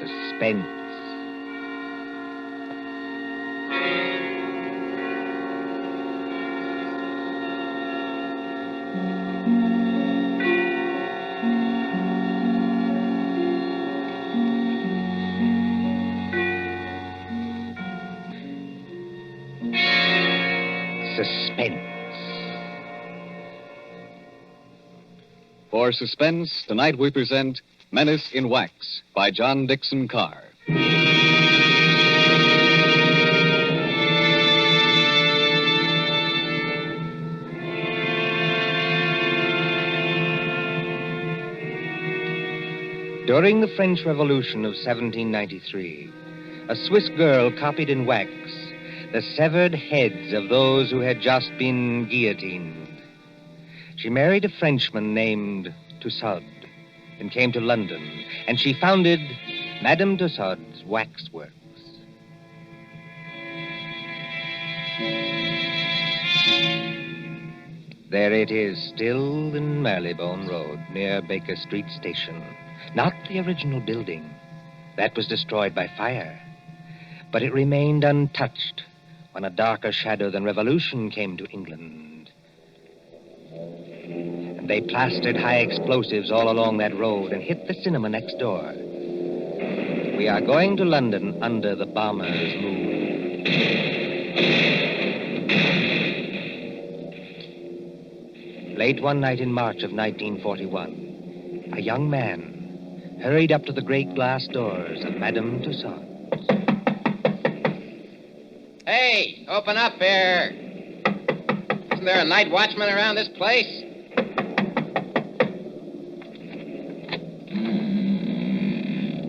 Suspense. Suspense. For Suspense, tonight we present Menace in Wax by John Dickson Carr. During the French Revolution of 1793, a Swiss girl copied in wax the severed heads of those who had just been guillotined. She married a Frenchman named Tussaud and came to London, and she founded Madame Tussaud's waxworks. There it is, still in Marylebone Road, near Baker Street Station. Not the original building. That was destroyed by fire. But it remained untouched when a darker shadow than revolution came to England. And they plastered high explosives all along that road and hit the cinema next door. We are going to London under the bomber's moon. Late one night in March of 1941, a young man hurried up to the great glass doors of Madame Tussaud. Hey, open up here. Isn't there a night watchman around this place?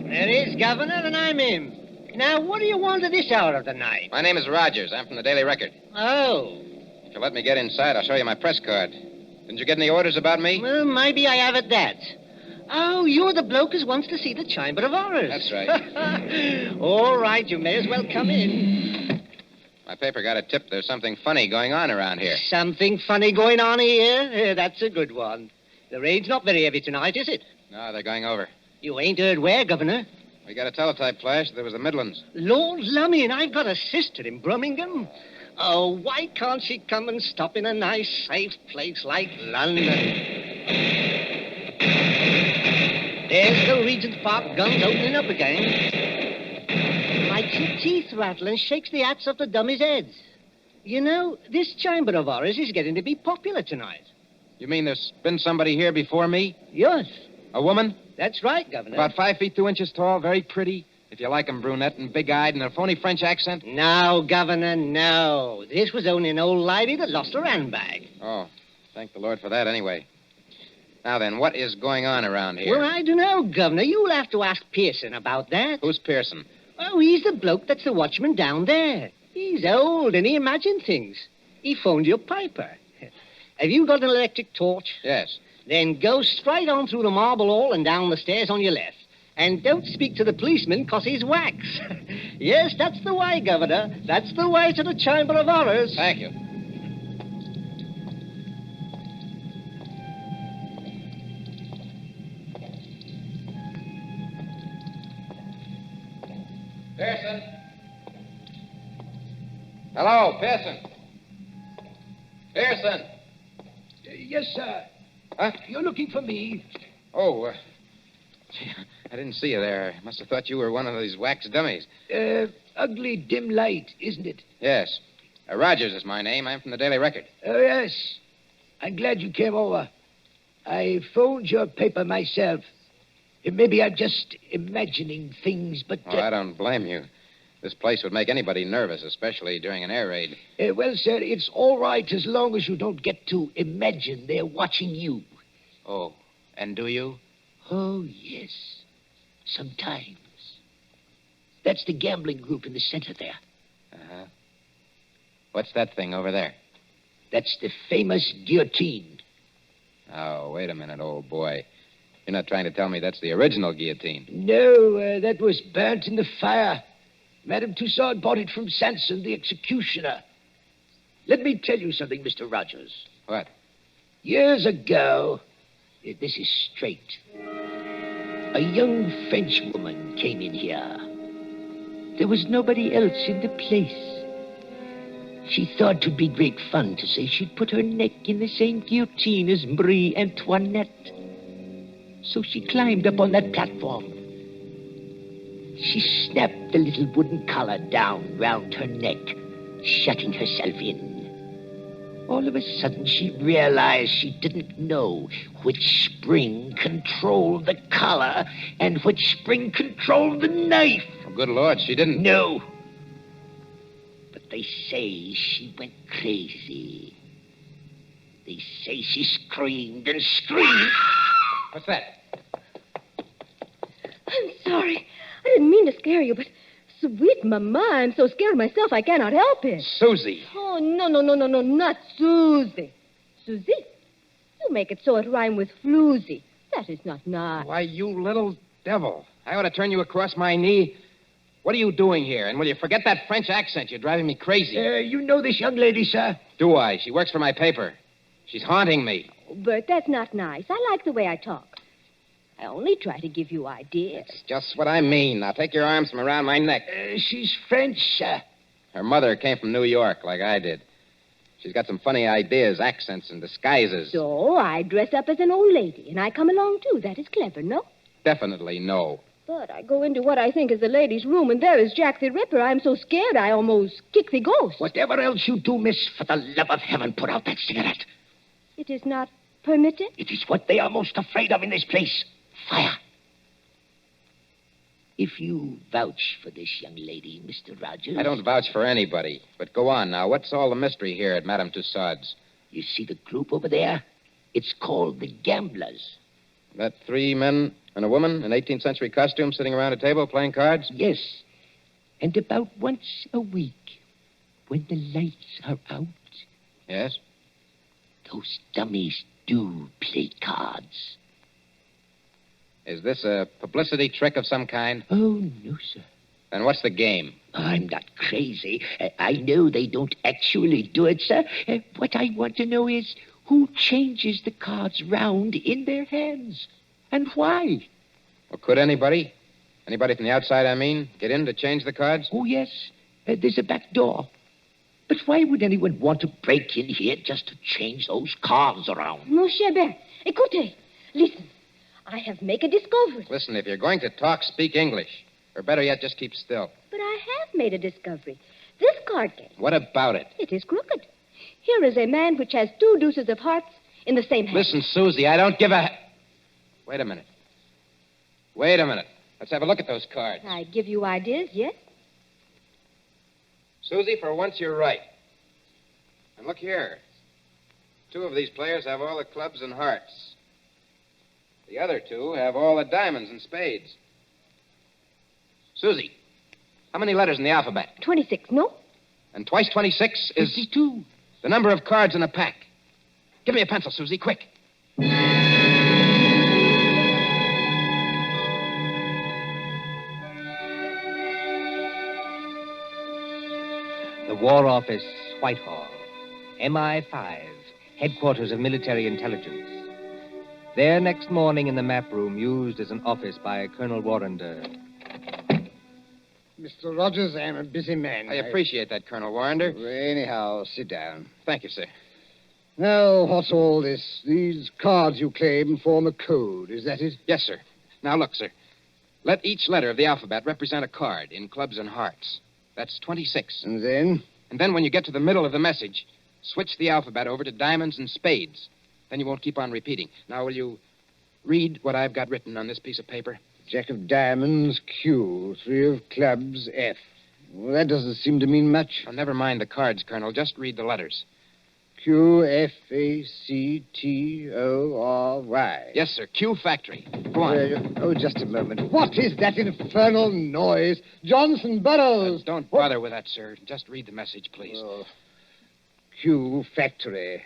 There is, Governor, and I'm him. Now, what do you want at this hour of the night? My name is Rogers. I'm from the Daily Record. Oh. If you'll let me get inside, I'll show you my press card. Didn't you get any orders about me? Well, maybe I have at that. Oh, you're the bloke who wants to see the Chamber of Horrors. That's right. All right, you may as well come in. My paper got a tip there's something funny going on around here. Something funny going on here? That's a good one. The rain's not very heavy tonight, is it? No, they're going over. You ain't heard where, Governor? We got a teletype flash. There was the Midlands. Lord lummy, and I've got a sister in Birmingham. Oh, why can't she come and stop in a nice, safe place like London? There's the Regent's Park guns opening up again. Makes your teeth rattle and shakes the hats off the dummies' heads. You know, this Chamber of Horrors is getting to be popular tonight. You mean there's been somebody here before me? Yes. A woman? That's right, Governor. About 5 feet 2 inches tall, very pretty. If you like 'em, brunette and big-eyed and a phony French accent. No, Governor, no. This was only an old lady that lost her handbag. Oh, thank the Lord for that anyway. Now then, what is going on around here? Well, I don't know, Governor. You'll have to ask Pearson about that. Who's Pearson? Oh, he's the bloke that's the watchman down there. He's old and he imagined things. He phoned your piper. Have you got an electric torch? Yes. Then go straight on through the marble hall and down the stairs on your left. And don't speak to the policeman, 'cause he's wax. Yes, that's the way, Governor. That's the way to the Chamber of Horrors. Thank you. Pearson? Hello, Pearson. Pearson. Yes, sir. Huh? You're looking for me. Oh, gee, I didn't see you there. I must have thought you were one of these wax dummies. Ugly dim light, isn't it? Yes. Rogers is my name. I'm from the Daily Record. Oh, yes. I'm glad you came over. I phoned your paper myself. Maybe I'm just imagining things, but... Oh, I don't blame you. This place would make anybody nervous, especially during an air raid. Well, sir, it's all right as long as you don't get to imagine they're watching you. Oh, and do you? Oh, yes. Sometimes. That's the gambling group in the center there. Uh-huh. What's that thing over there? That's the famous guillotine. Oh, wait a minute, old boy. You're not trying to tell me that's the original guillotine. No, that was burnt in the fire. Madame Tussaud bought it from Sanson, the executioner. Let me tell you something, Mr. Rogers. What? Years ago, this is straight. A young French woman came in here. There was nobody else in the place. She thought 'twould be great fun to say she'd put her neck in the same guillotine as Marie Antoinette. So she climbed up on that platform. She snapped the little wooden collar down round her neck, shutting herself in. All of a sudden, she realized she didn't know which spring controlled the collar and which spring controlled the knife. Oh, good Lord, she didn't. No. But they say she went crazy. They say she screamed and screamed. What's that? I'm sorry. I didn't mean to scare you, but sweet Mama, I'm so scared myself I cannot help it. Susie. Oh, no, not Susie. Susie? You make it so it rhyme with floozy. That is not nice. Why, you little devil. I ought to turn you across my knee. What are you doing here? And will you forget that French accent? You're driving me crazy. You know this young lady, sir? Do I? She works for my paper. She's haunting me. Oh, Bert, that's not nice. I like the way I talk. I only try to give you ideas. It's just what I mean. Now take your arms from around my neck. She's French, sir. Her mother came from New York, like I did. She's got some funny ideas, accents, and disguises. So I dress up as an old lady, and I come along, too. That is clever, no? Definitely no. But I go into what I think is the ladies' room, and there is Jack the Ripper. I'm so scared I almost kick the ghost. Whatever else you do, miss, for the love of heaven, put out that cigarette. It is not permitted? It is what they are most afraid of in this place. Fire. If you vouch for this young lady, Mr. Rogers... I don't vouch for anybody. But go on now. What's all the mystery here at Madame Tussaud's? You see the group over there? It's called the Gamblers. That 3 men and a woman in 18th century costume sitting around a table playing cards? Yes. And about once a week, when the lights are out... Yes? Those dummies do play cards. Is this a publicity trick of some kind? Oh, no, sir. Then what's the game? I'm not crazy. I know they don't actually do it, sir. What I want to know is who changes the cards round in their hands and why. Well, could anybody? Anybody from the outside, I mean, get in to change the cards? Oh, yes. There's a back door. But why would anyone want to break in here just to change those cards around? Mon cher Bert, écoutez. Listen. I have made a discovery. Listen, if you're going to talk, speak English. Or better yet, just keep still. But I have made a discovery. This card game. What about it? It is crooked. Here is a man which has 2 deuces of hearts in the same hand. Listen, Susie, I don't give a... Wait a minute. Let's have a look at those cards. I give you ideas, yes? Susie, for once you're right. And look here. 2 of these players have all the clubs and hearts. The other 2 have all the diamonds and spades. Susie, how many letters in the alphabet? 26, no? And twice 26 is... 52. The number of cards in a pack. Give me a pencil, Susie, quick. The War Office, Whitehall. MI5, headquarters of military intelligence. There next morning in the map room used as an office by Colonel Warrender. Mr. Rogers, I am a busy man. I appreciate that, Colonel Warrender. Anyhow, sit down. Thank you, sir. Now, what's all this? These cards you claim form a code, is that it? Yes, sir. Now, look, sir. Let each letter of the alphabet represent a card in clubs and hearts. That's 26. And then? And then when you get to the middle of the message, switch the alphabet over to diamonds and spades. Then you won't keep on repeating. Now, will you read what I've got written on this piece of paper? Jack of diamonds, Q. 3 of clubs, F. Well, that doesn't seem to mean much. Oh, never mind the cards, Colonel. Just read the letters. Q, F, A, C, T, O, R, Y. Yes, sir. Q Factory. Go on. Just a moment. What is that infernal noise? Johnson Burroughs. Don't bother with that, sir. Just read the message, please. Oh. Q Factory.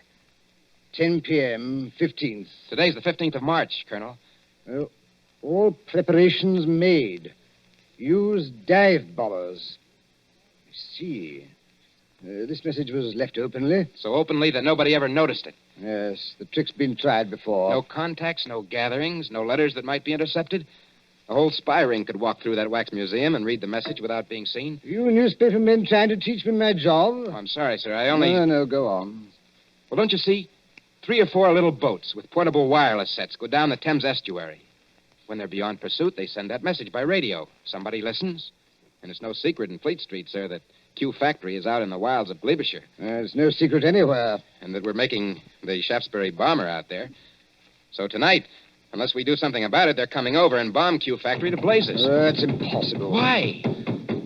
10 p.m., 15th. Today's the 15th of March, Colonel. Oh, all preparations made. Use dive bombers. I see. This message was left openly. So openly that nobody ever noticed it. Yes, the trick's been tried before. No contacts, no gatherings, no letters that might be intercepted. A whole spy ring could walk through that wax museum and read the message without being seen. You newspaper men trying to teach me my job? Oh, I'm sorry, sir. I only... No, go on. Well, don't you see? 3 or 4 little boats with portable wireless sets go down the Thames estuary. When they're beyond pursuit, they send that message by radio. Somebody listens. And it's no secret in Fleet Street, sir, that Q Factory is out in the wilds of Gloucestershire. There's no secret anywhere. And that we're making the Shaftesbury bomber out there. So tonight, unless we do something about it, they're coming over and bomb Q Factory to blazes. That's impossible. Why?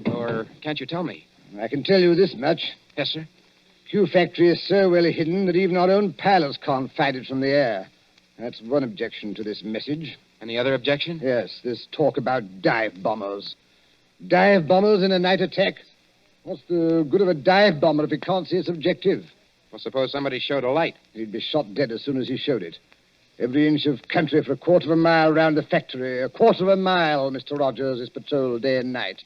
Or can't you tell me? I can tell you this much. Yes, sir. Q Factory is so well hidden that even our own pilots can't find it from the air. That's one objection to this message. Any other objection? Yes, this talk about dive bombers. Dive bombers in a night attack? What's the good of a dive bomber if he can't see its objective? Well, suppose somebody showed a light. He'd be shot dead as soon as he showed it. Every inch of country for a quarter of a mile round the factory. A quarter of a mile, Mr. Rogers, is patrolled day and night.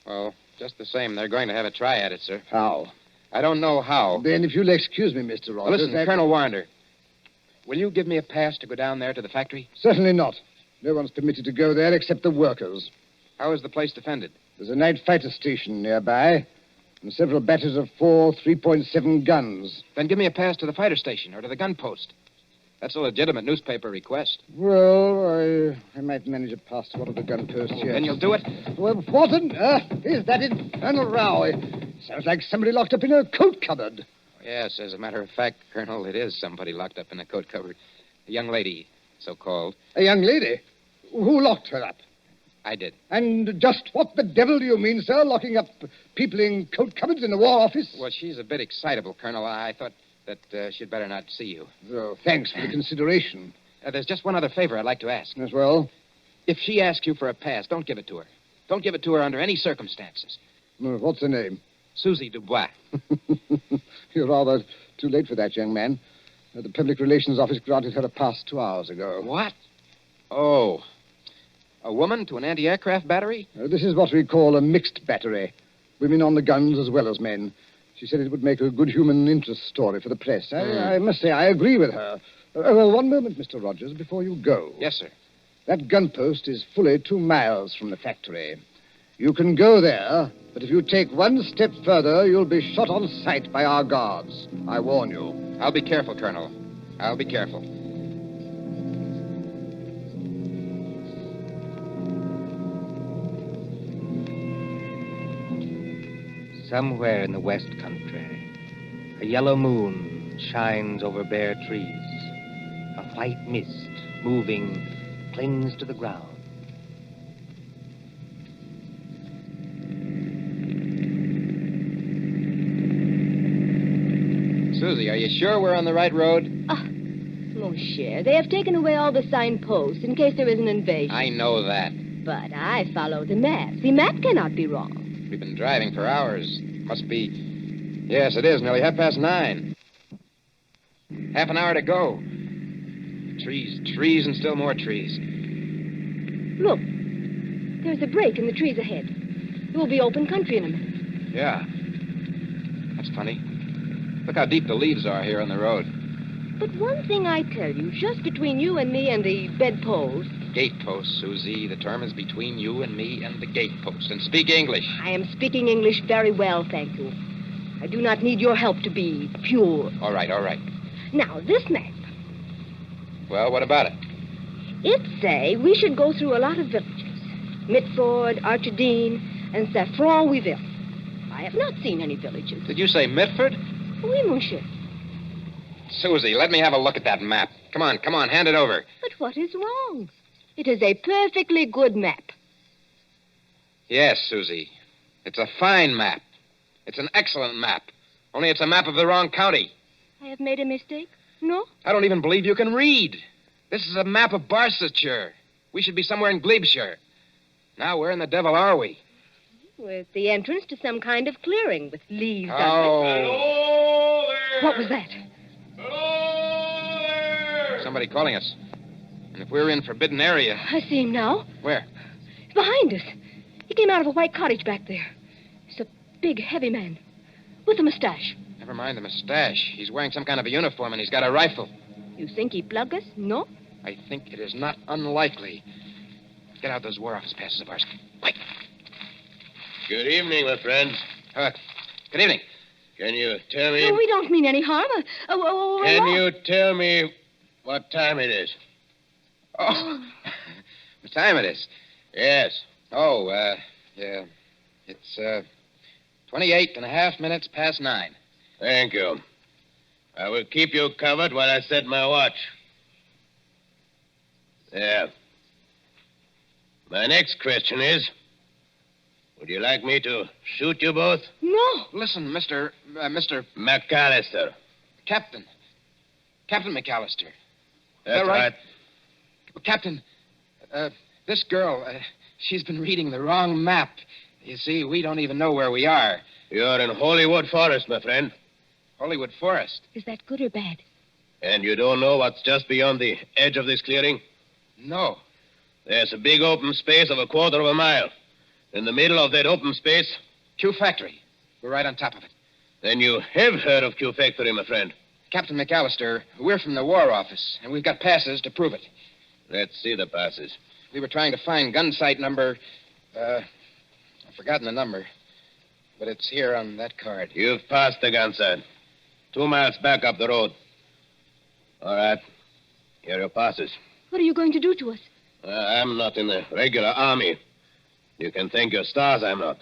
Well, just the same, they're going to have a try at it, sir. How? I don't know how. Then, if you'll excuse me, Mr. Rogers... Well, listen, Colonel Warner, will you give me a pass to go down there to the factory? Certainly not. No one's permitted to go there except the workers. How is the place defended? There's a night fighter station nearby, and several batteries of 4 3.7 guns. Then give me a pass to the fighter station or to the gun post. That's a legitimate newspaper request. Well, I might manage a pass to one of the gun posts here. Then you'll do it? Well, what on earth is that infernal row? Sounds like somebody locked up in a coat cupboard. Yes, as a matter of fact, Colonel, it is somebody locked up in a coat cupboard. A young lady, so-called. A young lady? Who locked her up? I did. And just what the devil do you mean, sir, locking up people in coat cupboards in the War Office? Well, she's a bit excitable, Colonel. I thought that she'd better not see you. Oh, thanks for the consideration. There's just one other favor I'd like to ask. As well? If she asks you for a pass, don't give it to her. Don't give it to her under any circumstances. What's her name? Susie Dubois. You're rather too late for that, young man. The Public Relations Office granted her a pass 2 hours ago. What? Oh. A woman to an anti-aircraft battery? This is what we call a mixed battery. Women on the guns as well as men. She said it would make a good human interest story for the press. I must say, I agree with her. One moment, Mr. Rogers, before you go. Yes, sir. That gun post is fully 2 miles from the factory. You can go there, but if you take one step further, you'll be shot on sight by our guards. I warn you. I'll be careful, Colonel. I'll be careful. Somewhere in the West Country, a yellow moon shines over bare trees. A white mist, moving, clings to the ground. Susie, are you sure we're on the right road? Mon cher, they have taken away all the signposts in case there is an invasion. I know that. But I follow the map. The map cannot be wrong. We've been driving for hours. Must be... Yes, it is. Nearly 9:30. Half an hour to go. Trees, and still more trees. Look, there's a break in the trees ahead. It will be open country in a minute. Yeah. That's funny. Look how deep the leaves are here on the road. But one thing I tell you, just between you and me and the bedpost... Gatepost, Susie. The term is between you and me and the gatepost. And speak English. I am speaking English very well, thank you. I do not need your help to be pure. All right. Now, this map, Well, what about it? it say we should go through a lot of villages. Mitford, Archidine, and Saffron-Wiville. I have not seen any villages. Did you say Mitford? Oui, monsieur. Susie, let me have a look at that map. Come on, hand it over. But what is wrong? It is a perfectly good map. Yes, Susie. It's a fine map. It's an excellent map. Only it's a map of the wrong county. I have made a mistake? No? I don't even believe you can read. This is a map of Barsetshire. We should be somewhere in Glebeshire. Now, where in the devil are we? With the entrance to some kind of clearing with leaves on it. Oh. What was that? Somebody calling us. And if we're in forbidden area... I see him now. Where? He's behind us. He came out of a white cottage back there. He's a big, heavy man with a mustache. Never mind the mustache. He's wearing some kind of a uniform and he's got a rifle. You think he plug us? No? I think it is not unlikely. Get out those War Office passes of ours. Quick. Good evening, my friends. Good evening. Can you tell me... Oh, we don't mean any harm. Can you tell me what time it is? Oh, what time it is? Yes. Oh, yeah. It's, 28 and a half minutes past 9. Thank you. I will keep you covered while I set my watch. There. My next question is, would you like me to shoot you both? No. Listen, Mr. McAllister. Captain McAllister. That's right. Captain, this girl, she's been reading the wrong map. You see, we don't even know where we are. You're in Hollywood Forest, my friend. Hollywood Forest? Is that good or bad? And you don't know what's just beyond the edge of this clearing? No. There's a big open space of 1/4 of a mile. In the middle of that open space... Q Factory. We're right on top of it. Then you have heard of Q Factory, my friend. Captain McAllister, we're from the War Office, and we've got passes to prove it. Let's see the passes. We were trying to find gun site number... I've forgotten the number. But it's here on that card. You've passed the gun site. 2 miles back up the road. All right. Here are your passes. What are you going to do to us? I'm not in the regular army. You can thank your stars I'm not.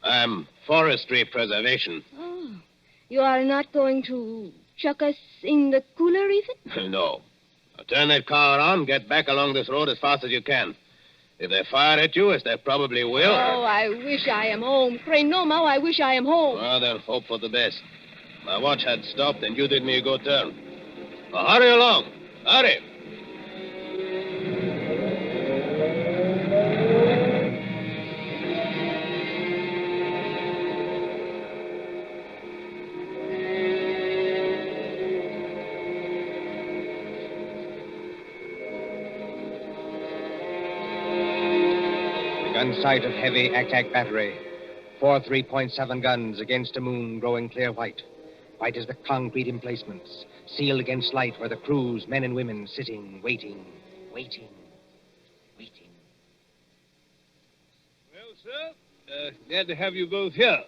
I'm forestry preservation. Oh. You are not going to chuck us in the cooler, even? No. Now turn that car around, get back along this road as fast as you can. If they fire at you, as they probably will... Oh, I wish I am home. Pray no, Ma, I wish I am home. Well, then hope for the best. My watch had stopped, and you did me a good turn. Now, hurry along. Hurry. Gun sight of heavy attack battery. 4 3.7 guns against a moon growing clear white. White as the concrete emplacements, sealed against light where the crews, men and women, sitting, waiting. Well, sir, glad to have you both here.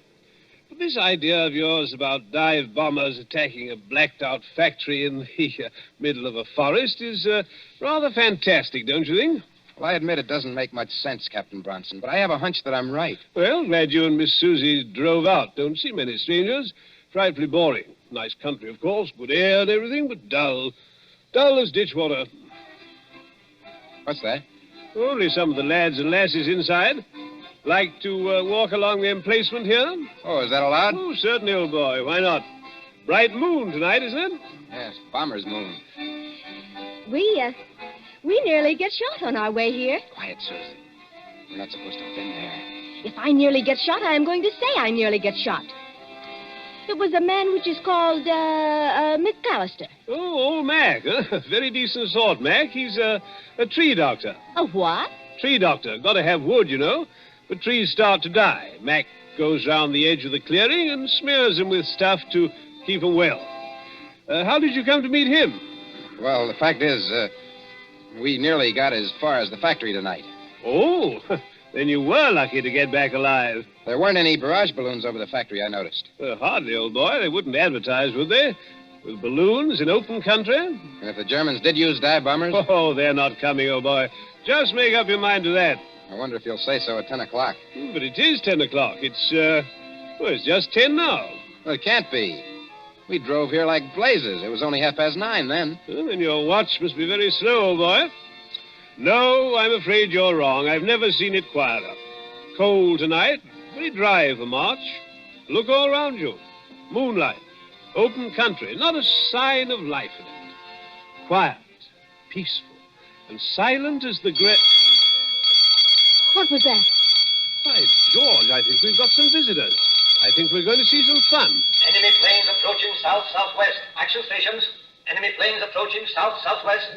But this idea of yours about dive bombers attacking a blacked-out factory in the middle of a forest is rather fantastic, don't you think? Well, I admit it doesn't make much sense, Captain Bronson, but I have a hunch that I'm right. Well, glad you and Miss Susie drove out. Don't see many strangers. Frightfully boring. Nice country, of course, good air and everything, but dull. Dull as ditch water. What's that? Only some of the lads and lasses inside. Like to walk along the emplacement here? Oh, is that allowed? Oh, certainly, old boy. Why not? Bright moon tonight, isn't it? Yes, bomber's moon. We nearly get shot on our way here. Quiet, Susie. We're not supposed to have been there. If I nearly get shot, I am going to say I nearly get shot. It was a man which is called, McAllister. Oh, old Mac. Huh? Very decent sort, Mac. He's a tree doctor. A what? Tree doctor. Got to have wood, you know. But trees start to die. Mac goes round the edge of the clearing and smears them with stuff to keep them well. How did you come to meet him? Well, the fact is, we nearly got as far as the factory tonight. Oh, then you were lucky to get back alive. There weren't any barrage balloons over the factory, I noticed. Hardly, old boy. They wouldn't advertise, would they? With balloons in open country? And if the Germans did use dive bombers? Oh, they're not coming, old boy. Just make up your mind to that. I wonder if you'll say so at 10 o'clock. But it is 10 o'clock. It's just 10 now. Well, it can't be. We drove here like blazes. It was only 9:30 then. Well, then your watch must be very slow, old boy. No, I'm afraid you're wrong. I've never seen it quieter. Cold tonight, very dry for March. Look all around you. Moonlight, open country, not a sign of life in it. Quiet, peaceful, and silent as the great... What was that? By George, I think we've got some visitors. I think we're going to see some fun. Enemy planes approaching south-southwest. Action stations. Enemy planes approaching south-southwest.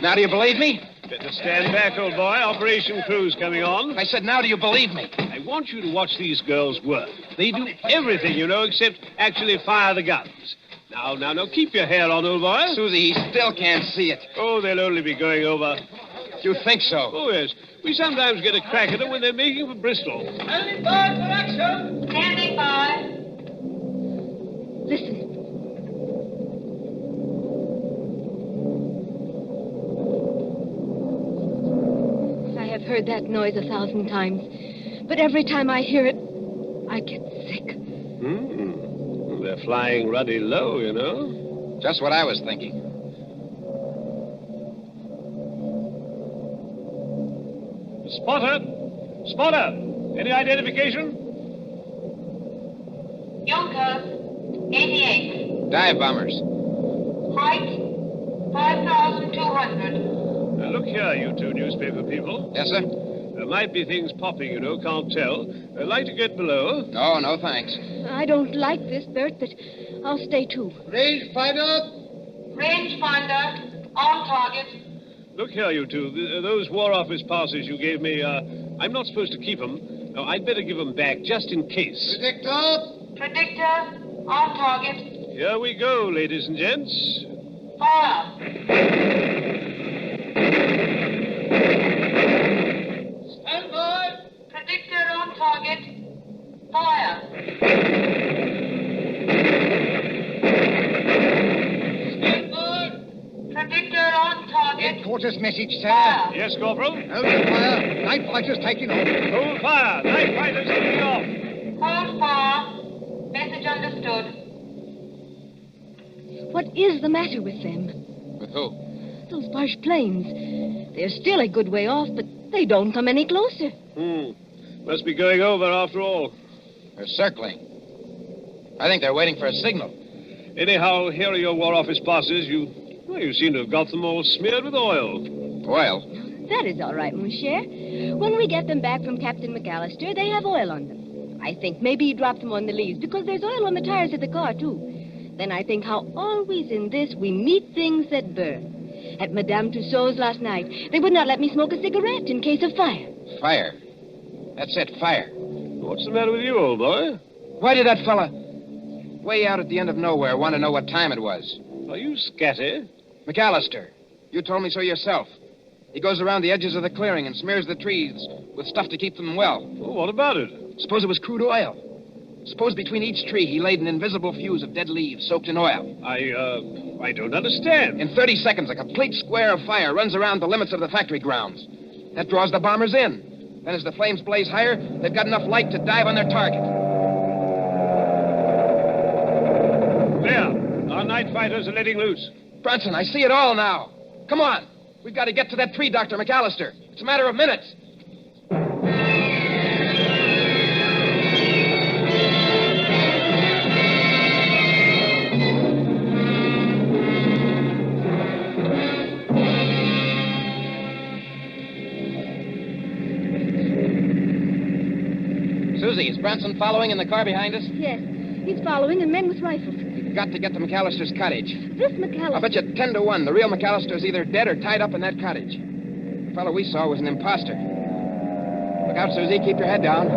Now do you believe me? Better stand back, old boy. Operation crew's coming on. I said, now do you believe me? I want you to watch these girls work. They do everything, you know, except actually fire the guns. Now, keep your hair on, old boy. Susie, he still can't see it. Oh, they'll only be going over You think so? Oh, yes. We sometimes get a crack at them when they're making for Bristol. Standing by for action. Standing by. Listen. I have heard that noise 1,000 times, but every time I hear it, I get sick. Well, they're flying ruddy low, you know. Just what I was thinking. Spotter! Spotter! Any identification? Junkers, 88. Dive bombers. Height, 5,200. Now, look here, you two newspaper people. Yes, sir? There might be things popping, you know, can't tell. I'd like to get below. No, thanks. I don't like this, Bert, but I'll stay too. Rangefinder. Rangefinder, on target. Look here, you two. Those War Office passes you gave me, I'm not supposed to keep them. No, I'd better give them back, just in case. Predictor. Predictor, on target. Here we go, ladies and gents. Fire. Stand by. Predictor on target. Fire. Stand by. Predictor on target. Headquarters message, sir. Fire. Yes, Corporal? Hold your fire. Night fighters taking off. Hold fire. Night fighters taking off. Hold fire. Message understood. What is the matter with them? With who? Those Boche planes. They're still a good way off, but they don't come any closer. Must be going over after all. They're circling. I think they're waiting for a signal. Anyhow, here are your War Office passes. You seem to have got them all smeared with oil. Oil? That is all right, mon cher. When we get them back from Captain McAllister, they have oil on them. I think maybe he dropped them on the leaves, because there's oil on the tires of the car, too. Then I think how always in this we meet things that burn. At Madame Tussaud's last night, they would not let me smoke a cigarette in case of fire. Fire. That's it, fire. What's the matter with you, old boy? Why did that fella, way out at the end of nowhere, want to know what time it was? Are you scatty? McAllister, you told me so yourself. He goes around the edges of the clearing and smears the trees with stuff to keep them well. Well, what about it? Suppose it was crude oil. Suppose between each tree he laid an invisible fuse of dead leaves soaked in oil. I don't understand. In 30 seconds, a complete square of fire runs around the limits of the factory grounds. That draws the bombers in. Then as the flames blaze higher, they've got enough light to dive on their target. There. Our night fighters are letting loose. Bronson, I see it all now. Come on. We've got to get to that tree, Dr. McAllister. It's a matter of minutes. Susie, is Bronson following in the car behind us? Yes, he's following, and men with rifles. We've got to get to McAllister's cottage. This McAllister... I'll bet you 10 to 1 the real McAllister is either dead or tied up in that cottage. The fellow we saw was an imposter. Look out, Susie. Keep your head down.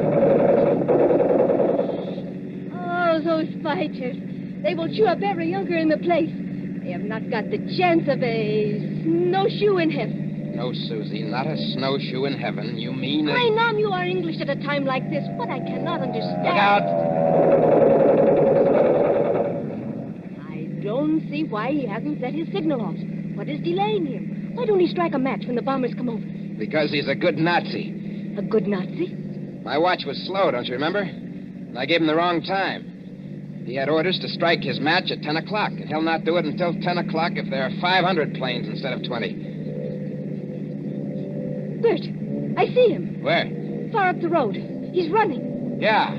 Oh, those fighters. They will chew up every younker in the place. They have not got the chance of a snowshoe in heaven. No, Susie, not a snowshoe in heaven. You mean... I know you are English at a time like this. What I cannot understand... Look out! I don't see why he hasn't set his signal off. What is delaying him? Why don't he strike a match when the bombers come over? Because he's a good Nazi. A good Nazi? My watch was slow, don't you remember? And I gave him the wrong time. He had orders to strike his match at 10 o'clock, and he'll not do it until 10 o'clock if there are 500 planes instead of 20. Bert, I see him. Where? Far up the road. He's running. Yeah,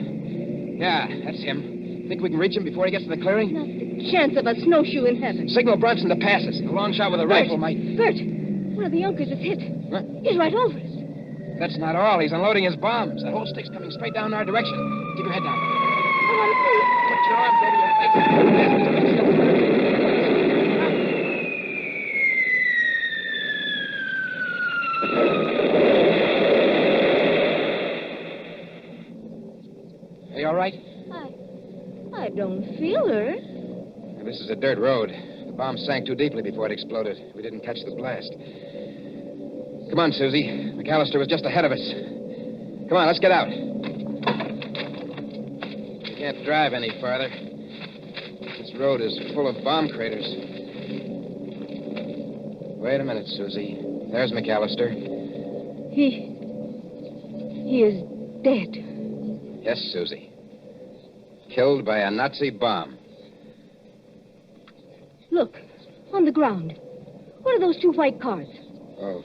that's him. Think we can reach him before he gets to the clearing? Not the chance of a snowshoe in heaven. Signal Brunson to pass us. A long shot with a rifle might... Bert, one of the Junkers is hit. Huh? He's right over us. That's not all. He's unloading his bombs. That whole stick's coming straight down our direction. Keep your head down. I want to see. Put your arms over your face. Are you all right? I don't feel hurt. This is a dirt road. The bomb sank too deeply before it exploded. We didn't catch the blast. Come on, Susie. McAllister was just ahead of us. Come on, let's get out. We can't drive any farther. This road is full of bomb craters. Wait a minute, Susie. There's McAllister. He is dead. Yes, Susie. Killed by a Nazi bomb. Look, on the ground. What are those 2 white cars? Oh.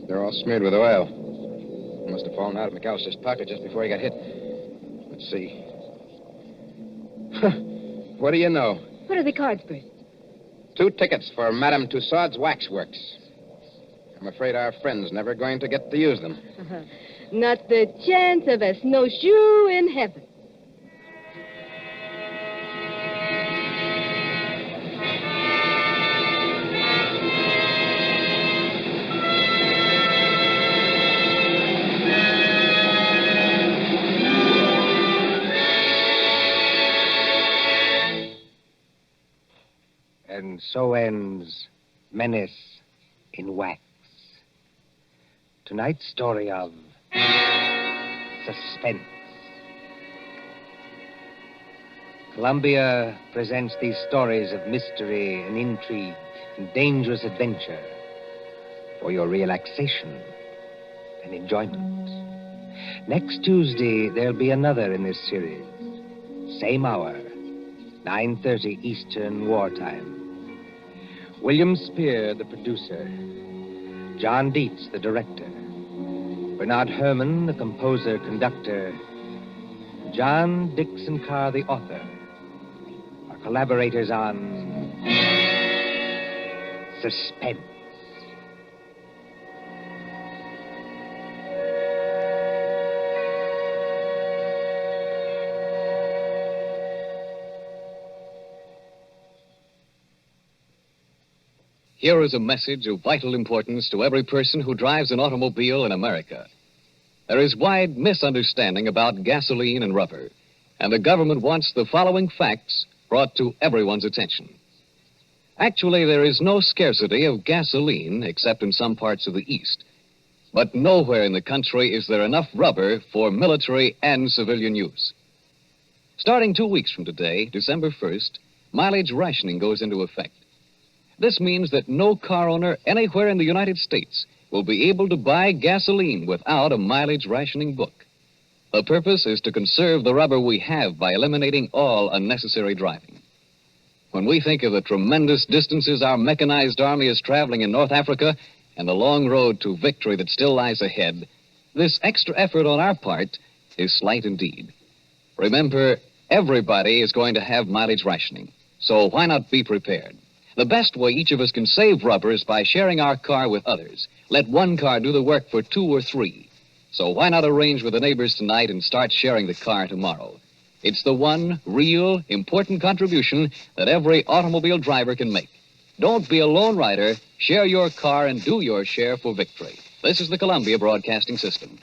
They're all smeared with oil. Must have fallen out of McAllister's pocket just before he got hit. Let's see. What do you know? What are the cards, Bert? 2 tickets for Madame Tussaud's waxworks. I'm afraid our friend's never going to get to use them. Not the chance of a snowshoe in heaven. And so ends Menace in Wax. Tonight's story of Suspense. Columbia presents these stories of mystery and intrigue and dangerous adventure for your relaxation and enjoyment. Next Tuesday, there'll be another in this series. Same hour, 9:30 Eastern Wartime. William Spier, the producer. John Dietz, the director. Bernard Herrmann, the composer, conductor. John Dickson Carr, the author. Our collaborators on Suspense. Here is a message of vital importance to every person who drives an automobile in America. There is wide misunderstanding about gasoline and rubber, and the government wants the following facts brought to everyone's attention. Actually, there is no scarcity of gasoline except in some parts of the East. But nowhere in the country is there enough rubber for military and civilian use. Starting 2 weeks from today, December 1st, mileage rationing goes into effect. This means that no car owner anywhere in the United States will be able to buy gasoline without a mileage rationing book. The purpose is to conserve the rubber we have by eliminating all unnecessary driving. When we think of the tremendous distances our mechanized army is traveling in North Africa and the long road to victory that still lies ahead, this extra effort on our part is slight indeed. Remember, everybody is going to have mileage rationing, so why not be prepared? The best way each of us can save rubber is by sharing our car with others. Let one car do the work for 2 or 3. So why not arrange with the neighbors tonight and start sharing the car tomorrow? It's the one real, important contribution that every automobile driver can make. Don't be a lone rider. Share your car and do your share for victory. This is the Columbia Broadcasting System.